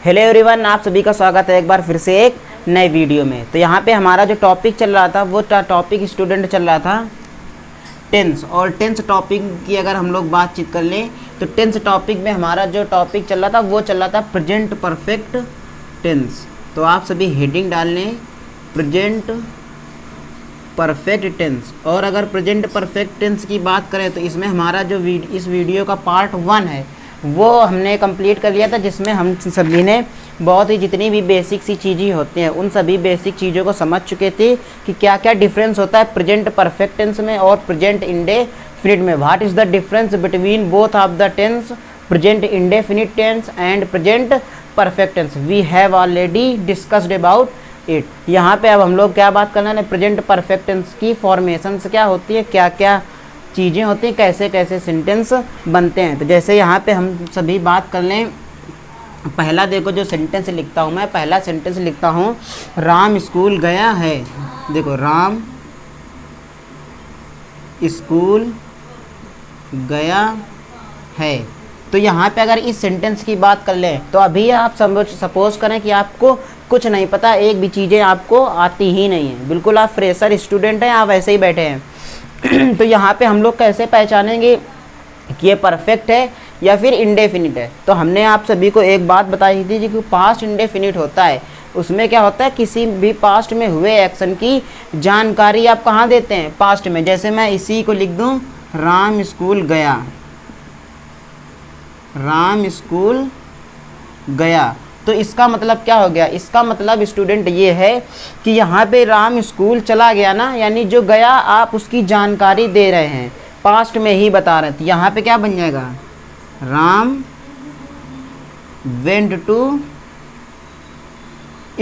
Hello everyone, आप सभी का स्वागत है एक बार फिर से एक नए वीडियो में। तो यहाँ पे हमारा जो टॉपिक चल रहा था वो टॉपिक स्टूडेंट चल रहा था टेंस। और टेंस टॉपिक की अगर हम लोग बातचीत कर लें तो टेंस टॉपिक में हमारा जो टॉपिक चल रहा था वो चल रहा था प्रेजेंट परफेक्ट टेंस। तो आप सभी हेडिंग डाल लें प्रेजेंट परफेक्ट टेंस। और अगर प्रेजेंट परफेक्ट टेंस की बात करें तो इसमें हमारा जो इस वीडियो का पार्ट 1 है वो हमने कंप्लीट कर लिया था, जिसमें हम सभी ने बहुत ही जितनी भी बेसिक सी चीज़ें होती हैं उन सभी बेसिक चीज़ों को समझ चुके थे कि क्या क्या डिफरेंस होता है प्रेजेंट परफेक्ट टेंस में और प्रेजेंट इंडेफिनिट में। What is the difference between both of the tense, present indefinite tense and present perfect tense. We have already discussed about it. यहाँ पे अब हम लोग क्या बात करना है, प्रेजेंट परफेक्ट टेंस की फॉर्मेशंस क्या होती है, क्या क्या चीज़ें होती हैं, कैसे कैसे सेंटेंस बनते हैं। तो जैसे यहाँ पे हम सभी बात कर लें, पहला देखो जो सेंटेंस लिखता हूँ मैं, पहला सेंटेंस लिखता हूँ राम स्कूल गया है। देखो राम स्कूल गया है। तो यहाँ पे अगर इस सेंटेंस की बात कर लें तो अभी आप सपोज करें कि आपको कुछ नहीं पता, एक भी चीज़ें आपको आती ही नहीं है, बिल्कुल आप फ्रेशर स्टूडेंट हैं, आप ऐसे ही बैठे हैं। तो यहाँ पे हम लोग कैसे पहचानेंगे कि ये परफेक्ट है या फिर इंडेफिनिट है। तो हमने आप सभी को एक बात बताई थी कि पास्ट इंडेफिनिट होता है, उसमें क्या होता है किसी भी पास्ट में हुए एक्शन की जानकारी आप कहाँ देते हैं, पास्ट में। जैसे मैं इसी को लिख दूँ राम स्कूल गया, राम स्कूल गया। तो इसका मतलब क्या हो गया, इसका मतलब स्टूडेंट ये है कि यहाँ पे राम स्कूल चला गया ना, यानी जो गया आप उसकी जानकारी दे रहे हैं, पास्ट में ही बता रहे थे। यहाँ पे क्या बन जाएगा, Ram went to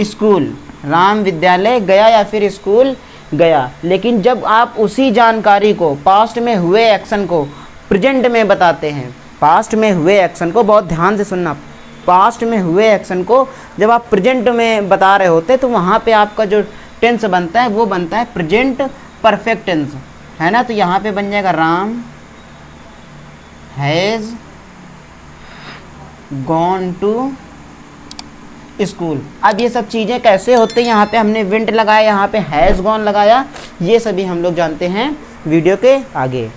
school, Ram विद्यालय गया या फिर स्कूल गया। लेकिन जब आप उसी जानकारी को, पास्ट में हुए एक्शन को प्रेजेंट में बताते हैं, पास्ट में हुए एक्शन को बहुत ध्यान से सुनना, पास्ट में हुए एक्शन को जब आप प्रेजेंट में बता रहे होते तो वहाँ पे आपका जो टेंस बनता है वो बनता है प्रेजेंट परफेक्ट टेंस, है ना। तो यहाँ पे बन जाएगा Ram has gone to school. अब ये सब चीज़ें कैसे होते हैं, यहाँ पे हमने वेंट लगाया, यहाँ पे हैज़ गॉन लगाया, ये सभी हम लोग जानते हैं वीडियो के आगे।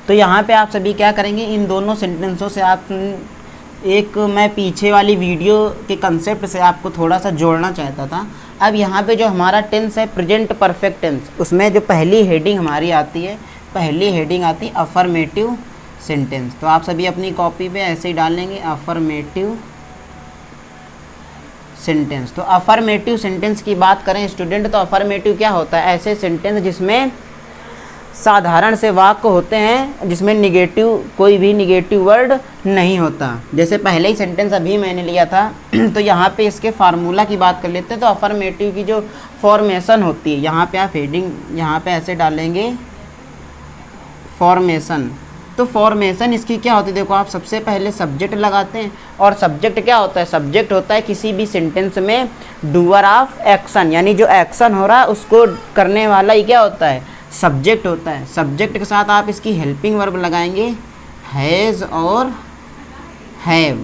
तो यहाँ पे आप सभी क्या करेंगे, इन दोनों सेंटेंसों से आप एक, मैं पीछे वाली वीडियो के कंसेप्ट से आपको थोड़ा सा जोड़ना चाहता था। अब यहाँ पे जो हमारा टेंस है प्रेजेंट परफेक्ट टेंस, उसमें जो पहली हेडिंग हमारी आती है, पहली हेडिंग आती है अफर्मेटिव सेंटेंस। तो आप सभी अपनी कॉपी पे ऐसे ही डाल लेंगे अफर्मेटिव सेंटेंस। तो अफर्मेटिव सेंटेंस की बात करें स्टूडेंट, तो अफर्मेटिव क्या होता है, ऐसे सेंटेंस जिसमें साधारण से वाक्य होते हैं, जिसमें निगेटिव, कोई भी निगेटिव वर्ड नहीं होता। जैसे पहले ही सेंटेंस अभी मैंने लिया था तो यहाँ पे इसके फार्मूला की बात कर लेते हैं। तो अफर्मेटिव की जो फॉर्मेशन होती है, यहाँ पे आप हेडिंग यहाँ पे ऐसे डालेंगे फॉर्मेशन। तो फॉर्मेशन इसकी क्या होती है, देखो आप सबसे पहले सब्जेक्ट लगाते हैं, और सब्जेक्ट क्या होता है, सब्जेक्ट होता है किसी भी सेंटेंस में डूअर ऑफ एक्शन, यानी जो एक्शन हो रहा है उसको करने वाला ही क्या होता है, सब्जेक्ट होता है। सब्जेक्ट के साथ आप इसकी हेल्पिंग वर्ब लगाएंगे हैज़ और हैव,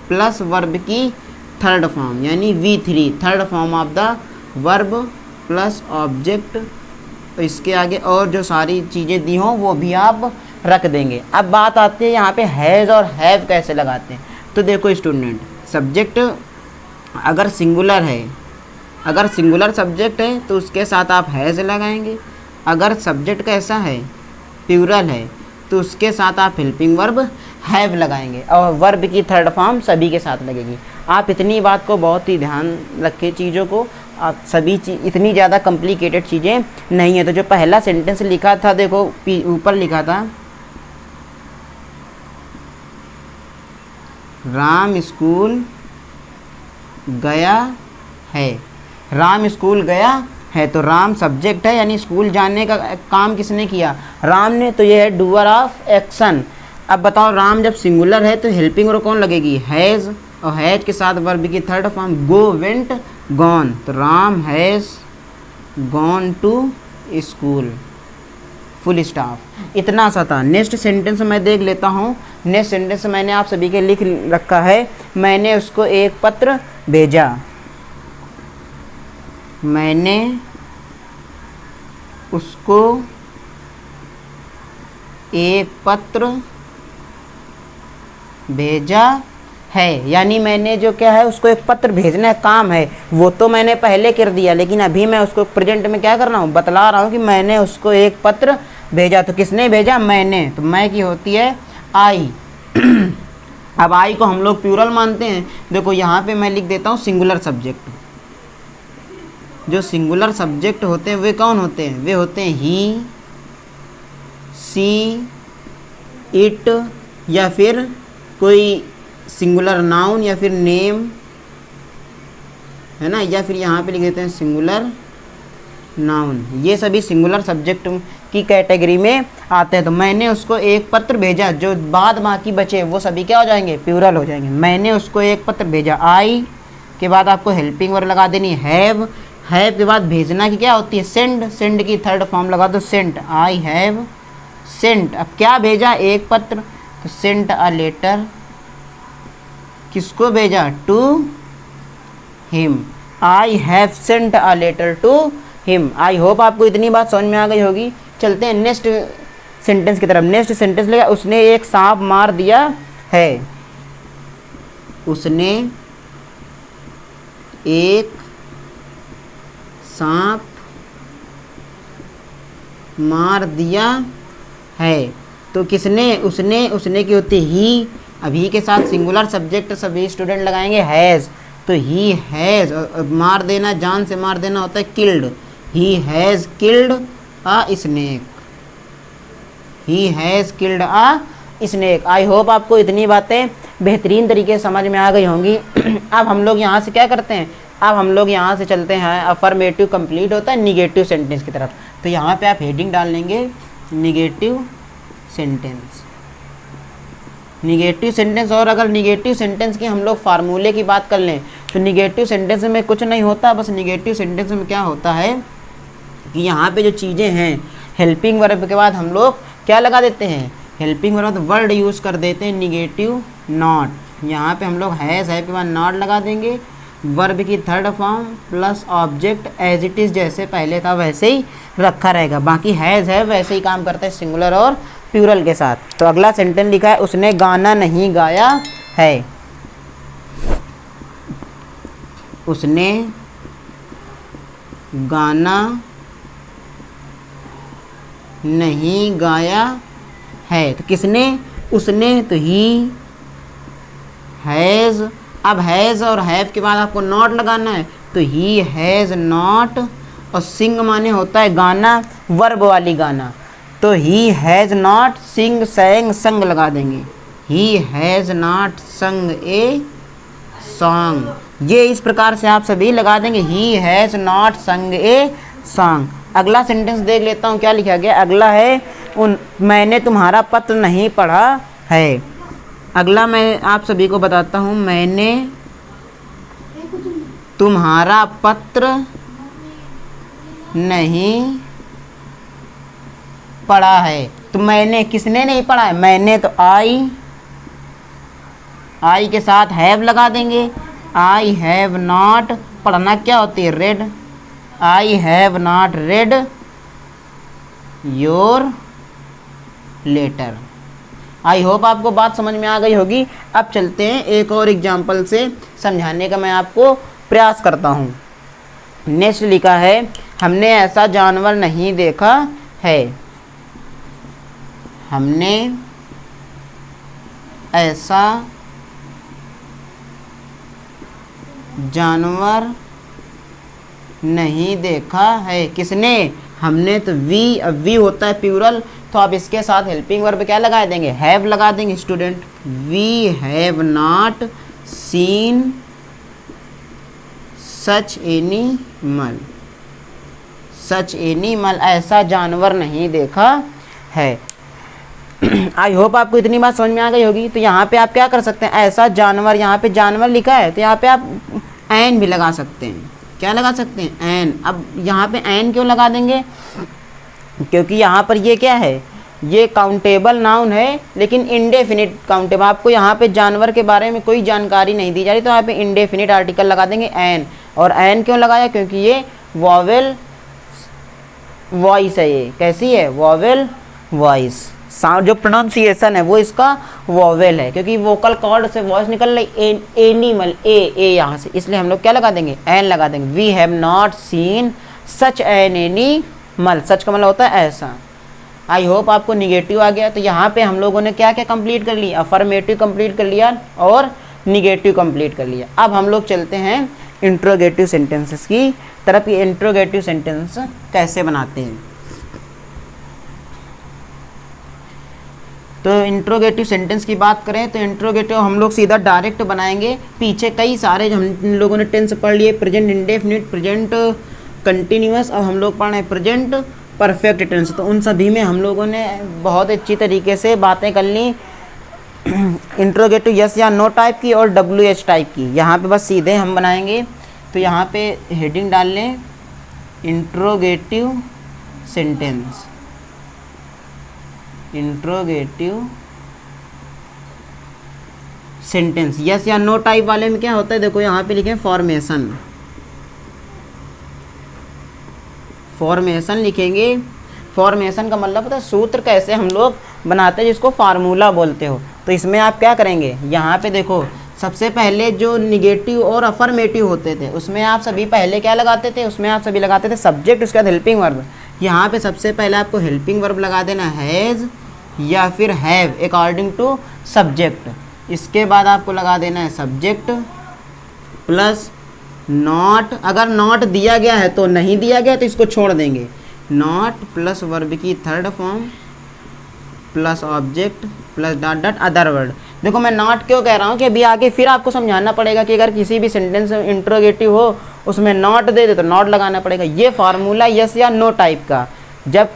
प्लस वर्ब की थर्ड फॉर्म यानी V3, third form of the verb plus object. तो इसके आगे और जो सारी चीज़ें दी हों वो भी आप रख देंगे। अब बात आती है यहाँ पे हैज़ और हैव कैसे लगाते हैं। तो देखो स्टूडेंट, सब्जेक्ट अगर सिंगुलर है, अगर सिंगुलर सब्जेक्ट है तो उसके साथ आप हैज़ लगाएंगे। अगर सब्जेक्ट कैसा है, प्लूरल है, तो उसके साथ आप हेल्पिंग वर्ब हैव लगाएंगे, और वर्ब की थर्ड फॉर्म सभी के साथ लगेगी। आप इतनी बात को बहुत ही ध्यान रखें चीज़ों को, आप सभी चीज़ इतनी ज़्यादा कॉम्प्लिकेटेड चीज़ें नहीं है। तो जो पहला सेंटेंस लिखा था, देखो ऊपर लिखा था राम स्कूल गया है, राम स्कूल गया है। तो राम सब्जेक्ट है, यानी स्कूल जाने का काम किसने किया, राम ने। तो ये है डूअर ऑफ एक्शन। अब बताओ, राम जब सिंगुलर है तो हेल्पिंग वर्ब कौन लगेगी, हैज़, और हैज़ के साथ वर्ब की third form go, went, gone. तो Ram has gone to school, full stop. इतना सा था। नेक्स्ट सेंटेंस मैं देख लेता हूँ, नेक्स्ट सेंटेंस मैंने आप सभी के लिख रखा है, मैंने उसको एक पत्र भेजा। मैंने उसको एक पत्र भेजा है, यानी मैंने जो क्या है उसको एक पत्र भेजना है, काम है, वो तो मैंने पहले कर दिया, लेकिन अभी मैं उसको प्रेजेंट में क्या कर रहा हूँ, बतला रहा हूँ कि मैंने उसको एक पत्र भेजा। तो किसने भेजा, मैंने। तो मैं की होती है आई। अब आई को हम लोग प्लूरल मानते हैं। देखो यहाँ पे मैं लिख देता हूँ सिंगुलर सब्जेक्ट। जो सिंगुलर सब्जेक्ट होते हैं वे कौन होते हैं, वे होते हैं ही, सी, इट, या फिर कोई सिंगुलर नाउन या फिर नेम, है ना, या फिर यहाँ पे लिख देते हैं सिंगुलर नाउन। ये सभी सिंगुलर सब्जेक्ट की कैटेगरी में आते हैं। तो मैंने उसको एक पत्र भेजा, जो बाद बाकी बचे वो सभी क्या हो जाएंगे, प्लूरल हो जाएंगे। मैंने उसको एक पत्र भेजा, आई के बाद आपको हेल्पिंग वर्ब लगा देनी, हैव। हैव के बाद भेजना की क्या होती है, सेंड। सेंड की थर्ड फॉर्म लगा दो, सेंट। I have Saint. अब क्या भेजा, एक पत्र, तो सेंट अ लेटर। किसको भेजा, to him. I have sent a letter to him. I hope आपको इतनी बात समझ में आ गई होगी। चलते हैं नेक्स्ट सेंटेंस की तरफ। नेक्स्ट सेंटेंस लेगा, उसने एक सांप मार दिया है। उसने एक सांप मार दिया है। तो किसने, उसने की होती ही। अभी के साथ सिंगुलर सब्जेक्ट सभी स्टूडेंट लगाएंगे हैज़। तो ही हैज़, मार देना, जान से मार देना होता है killed. He has killed a snake. He has killed a snake. I hope आपको इतनी बातें बेहतरीन तरीके से समझ में आ गई होंगी। अब हम लोग यहाँ से क्या करते हैं, अब हम लोग यहाँ से चलते हैं, अफर्मेटिव कंप्लीट होता है निगेटिव सेंटेंस की तरफ। तो यहाँ पे आप हेडिंग डाल लेंगे निगेटिव सेंटेंस। Negative sentence. और अगर निगेटिव सेंटेंस के हम लोग फार्मूले की बात कर लें तो निगेटिव सेंटेंस में कुछ नहीं होता, बस निगेटिव सेंटेंस में क्या होता है कि यहाँ पे जो चीज़ें हैं, हेल्पिंग वर्ब के बाद हम लोग क्या लगा देते हैं, हेल्पिंग वर्ब वर्ड यूज़ कर देते हैं निगेटिव नॉट। यहाँ पे हम लोग हैज़ है के बाद नॉट लगा देंगे। वर्ब की third form plus object as it is, जैसे पहले था वैसे ही रखा रहेगा। बाकी हैज़ है वैसे ही काम करता है सिंगुलर और प्लूरल के साथ। तो अगला सेंटेंस लिखा है, उसने गाना नहीं गाया है। उसने गाना नहीं गाया है। तो किसने, उसने। तो ही हैज़। अब हैज़ और हैव के बाद आपको नॉट लगाना है। तो ही हैज़ नॉट। और सिंग माने होता है गाना, वर्ब वाली गाना। तो ही हैज़ नॉट सिंग, सैंग, संग लगा देंगे। ही हैज़ नॉट संग ए सॉन्ग। ये इस प्रकार से आप सभी लगा देंगे, ही हैज़ नॉट संग ए सॉन्ग। अगला सेंटेंस देख लेता हूँ क्या लिखा गया। अगला है, मैंने तुम्हारा पत्र नहीं पढ़ा है। अगला मैं आप सभी को बताता हूँ, मैंने तुम्हारा पत्र नहीं पढ़ा है। तो मैंने, किसने नहीं पढ़ा है, मैंने। तो आई के साथ हैव लगा देंगे। आई हैव नॉट, पढ़ना क्या होती है, read. I have not read your letter. I hope आपको बात समझ में आ गई होगी। अब चलते हैं एक और एग्जाम्पल से समझाने का मैं आपको प्रयास करता हूँ। नेक्स्ट लिखा है, हमने ऐसा जानवर नहीं देखा है। हमने ऐसा जानवर नहीं देखा है। किसने, हमने। तो वी। अब वी होता है प्लूरल, तो आप इसके साथ हेल्पिंग वर्ब क्या लगा देंगे, हैव लगा देंगे student. We have not seen such animal. Such animal, ऐसा जानवर नहीं देखा है। आई होप आपको इतनी बात समझ में आ गई होगी। तो यहाँ पे आप क्या कर सकते हैं, ऐसा जानवर, यहाँ पे जानवर लिखा है तो यहाँ पे आप एन भी लगा सकते हैं। क्या लगा सकते हैं, एन। अब यहाँ पे एन क्यों लगा देंगे, क्योंकि यहाँ पर ये क्या है, ये काउंटेबल नाउन है लेकिन इंडेफिनिट काउंटेबल। आपको यहाँ पे जानवर के बारे में कोई जानकारी नहीं दी जा रही तो यहाँ पे इंडेफिनिट आर्टिकल लगा देंगे एन। और एन क्यों लगाया? क्योंकि ये वॉवेल वॉइस है। ये कैसी है? Vowel voice. साउंड जो प्रोनाउंसिएशन है वो इसका वॉवेल है, क्योंकि वोकल कॉर्ड से वॉइस निकल रही एनिमल ए यहाँ से, इसलिए हम लोग क्या लगा देंगे? एन लगा देंगे। We have not seen such an animal. Such का मतलब होता है ऐसा। आई होप आपको निगेटिव आ गया। तो यहाँ पे हम लोगों ने क्या क्या कंप्लीट कर लिया? अफर्मेटिव कंप्लीट कर लिया और निगेटिव कंप्लीट कर लिया। अब हम लोग चलते हैं इंट्रोगेटिव सेंटेंसेस की तरफ। ये इंट्रोगेटिव सेंटेंस कैसे बनाते हैं? तो इंट्रोगेटिव सेंटेंस की बात करें तो इंट्रोगेटिव हम लोग सीधा डायरेक्ट बनाएंगे। पीछे कई सारे जो हम लोगों ने टेंस पढ़ लिए, प्रेजेंट इंडेफिनिट, प्रेजेंट कंटिन्यूअस, अब हम लोग पढ़ रहे हैं प्रेजेंट परफेक्ट टेंस। तो उन सभी में हम लोगों ने बहुत अच्छी तरीके से बातें कर ली। इंट्रोगेटिव यस या नो टाइप की और WH टाइप की। यहाँ पे बस सीधे हम बनाएंगे। तो यहाँ पे हेडिंग डाल लें interrogative sentence. Interrogative sentence yes या नो टाइप वाले में क्या होता है? देखो यहाँ पे लिखे फॉर्मेशन। फॉर्मेशन लिखेंगे। फॉर्मेशन का मतलब होता है सूत्र कैसे हम लोग बनाते हैं, जिसको फार्मूला बोलते हो। तो इसमें आप क्या करेंगे? यहाँ पे देखो सबसे पहले जो निगेटिव और अफर्मेटिव होते थे उसमें आप सभी पहले क्या लगाते थे? उसमें आप सभी लगाते थे सब्जेक्ट, उसके बाद हेल्पिंग वर्ब। यहाँ पे सबसे पहले आपको हेल्पिंग वर्ब लगा देना हैज़ या फिर हैव अकॉर्डिंग टू सब्जेक्ट। इसके बाद आपको लगा देना है सब्जेक्ट प्लस नॉट। अगर नॉट दिया गया है तो नहीं दिया गया तो इसको छोड़ देंगे। नॉट प्लस वर्ब की third form plus object plus dot dot other word. देखो मैं नॉट क्यों कह रहा हूँ कि अभी आगे फिर आपको समझाना पड़ेगा कि अगर किसी भी सेंटेंस में इंट्रोगेटिव हो उसमें नॉट दे दे तो नॉट लगाना पड़ेगा। ये फार्मूला यस या नो टाइप का, जब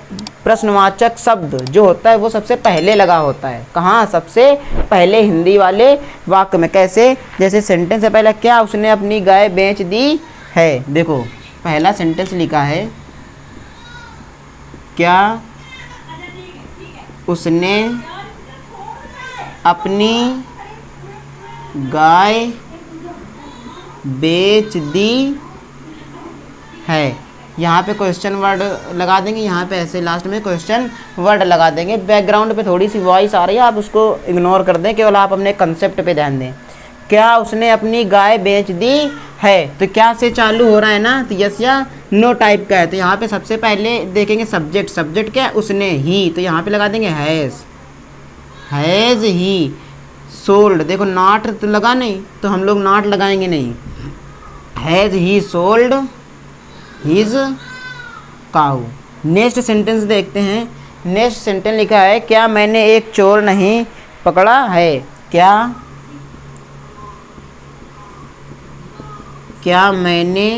प्रश्नवाचक शब्द जो होता है वो सबसे पहले लगा होता है। कहाँ? सबसे पहले हिंदी वाले वाक्य में। कैसे? जैसे सेंटेंस से पहले क्या? उसने अपनी गाय बेच दी है। देखो पहला सेंटेंस लिखा है क्या उसने अपनी गाय बेच दी है। यहाँ पे क्वेश्चन वर्ड लगा देंगे। यहाँ पे ऐसे लास्ट में क्वेश्चन वर्ड लगा देंगे। बैकग्राउंड पे थोड़ी सी वॉइस आ रही है, आप उसको इग्नोर कर दें, केवल आप अपने कंसेप्ट पे ध्यान दें। क्या उसने अपनी गाय बेच दी है? तो क्या से चालू हो रहा है ना? तो यस या नो टाइप का है। तो यहाँ पे सबसे पहले देखेंगे सब्जेक्ट। सब्जेक्ट क्या है? उसने ही, तो यहाँ पे लगा देंगे हैज़। Has he sold. देखो नॉट तो लगा नहीं तो हम लोग नॉट लगाएंगे नहीं। Has he sold his cow. Next sentence देखते हैं। नेक्स्ट सेंटेंस लिखा है क्या मैंने एक चोर नहीं पकड़ा है? क्या मैंने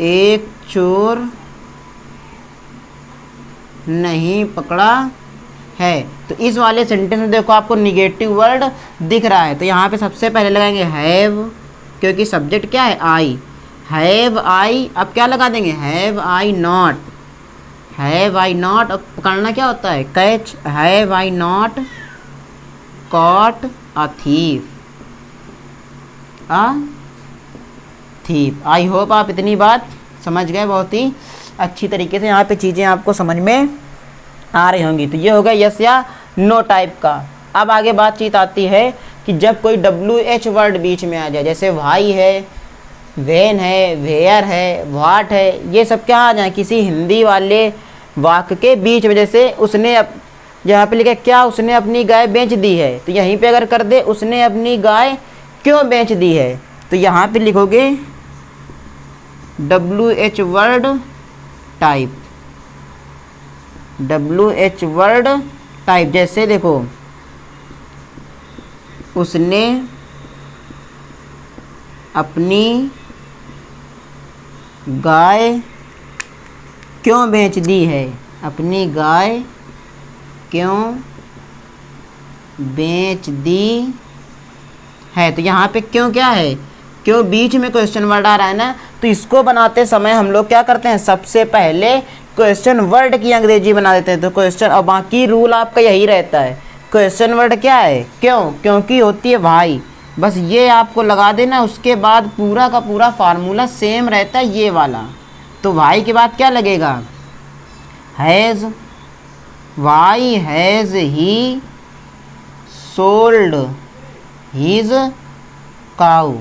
एक चोर नहीं पकड़ा है? तो इस वाले सेंटेंस में देखो आपको निगेटिव वर्ड दिख रहा है। तो यहाँ पे सबसे पहले लगाएंगे हैव, क्योंकि सब्जेक्ट क्या है? आई। Have I. अब क्या लगा देंगे? Have I not. Have I not. अब पकड़ना क्या होता है? Catch. Have I not caught a thief. Thief. I hope आप इतनी बात समझ गए बहुत ही अच्छी तरीके से। यहाँ पे चीज़ें आपको समझ में आ रही होंगी। तो ये हो गया यस या नो टाइप का। अब आगे बातचीत आती है कि जब कोई WH वर्ड बीच में आ जाए, जैसे भाई है, वेन है, वेयर है, वाट है, ये सब क्या आ जाए किसी हिंदी वाले वाक्य के बीच में। जैसे उसने यहाँ पे लिखा क्या उसने अपनी गाय बेच दी है, तो यहीं पे अगर कर दे उसने अपनी गाय क्यों बेच दी है, तो यहाँ पे लिखोगे WH word type. WH word type. जैसे देखो उसने अपनी गाय क्यों बेच दी है? अपनी गाय क्यों बेच दी है? तो यहाँ पे क्यों क्या है? क्यों बीच में क्वेश्चन वर्ड आ रहा है ना, तो इसको बनाते समय हम लोग क्या करते हैं? सबसे पहले क्वेश्चन वर्ड की अंग्रेजी बना देते हैं। तो क्वेश्चन, और बाकी रूल आपका यही रहता है, क्वेश्चन वर्ड क्या है, क्यों, क्योंकि होती है वाई, बस ये आपको लगा देना। उसके बाद पूरा का पूरा फार्मूला सेम रहता है ये वाला। तो वाई के बाद क्या लगेगा, has, why has he sold his cow,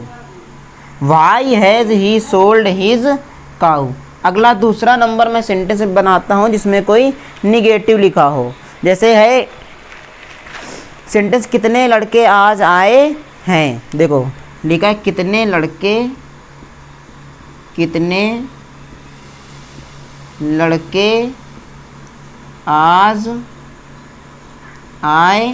why has he sold his cow. अगला दूसरा नंबर मैं सेंटेंस बनाता हूँ जिसमें कोई निगेटिव लिखा हो। जैसे है सेंटेंस, कितने लड़के आज आए हैं, देखो लिखा है कितने लड़के आज आए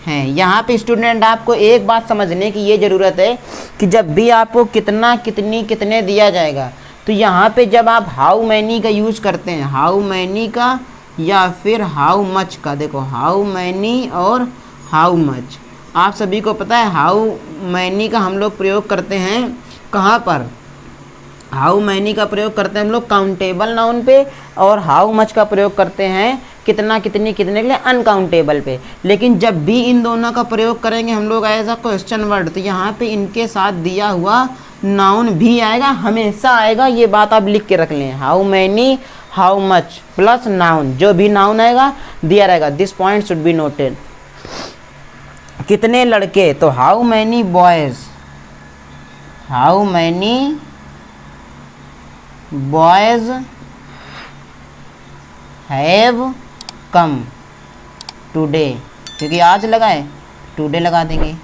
हैं। यहाँ पे स्टूडेंट आपको एक बात समझने की ये ज़रूरत है कि जब भी आपको कितना, कितनी, कितने दिया जाएगा, तो यहाँ पे जब आप हाउ मैनी का यूज़ करते हैं, हाउ मैनी का या फिर हाउ मच का, देखो हाउ मैनी और हाउ मच, आप सभी को पता है हाउ मैनी का हम लोग प्रयोग करते हैं कहाँ पर, हाउ मैनी का प्रयोग करते हैं हम लोग काउंटेबल नाउन पे, और हाउ मच का प्रयोग करते हैं कितना, कितनी, कितने के लिए अनकाउंटेबल पे। लेकिन जब भी इन दोनों का प्रयोग करेंगे हम लोग एज अ क्वेश्चन वर्ड, तो यहाँ पे इनके साथ दिया हुआ नाउन भी आएगा, हमेशा आएगा। ये बात आप लिख के रख लें, how many, how much plus noun, जो भी नाउन आएगा दिया रहेगा। This point should be noted. कितने लड़के, तो how many boys, how many boys have come today, क्योंकि आज लगाए टुडे लगा देंगे।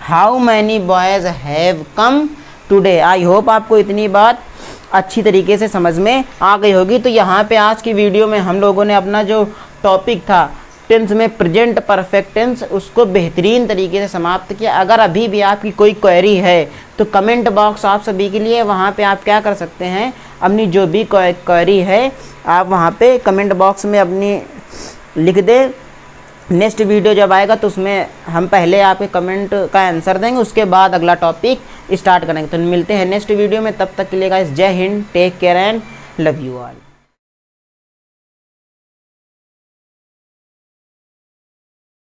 How many boys have come today. I hope आपको इतनी बात अच्छी तरीके से समझ में आ गई होगी। तो यहाँ पे आज की वीडियो में हम लोगों ने अपना जो टॉपिक था टेंस में प्रेजेंट परफेक्ट टेंस, उसको बेहतरीन तरीके से समाप्त किया। अगर अभी भी आपकी कोई क्वेरी है तो कमेंट बॉक्स आप सभी के लिए, वहाँ पे आप क्या कर सकते हैं, अपनी जो भी क्वेरी है आप वहाँ पे कमेंट बॉक्स में अपनी लिख दे। नेक्स्ट वीडियो जब आएगा तो उसमें हम पहले आपके कमेंट का आंसर देंगे, उसके बाद अगला टॉपिक स्टार्ट करेंगे। तो मिलते हैं नेक्स्ट वीडियो में, तब तक के लिए गाइस जय हिंद, take care and love you all.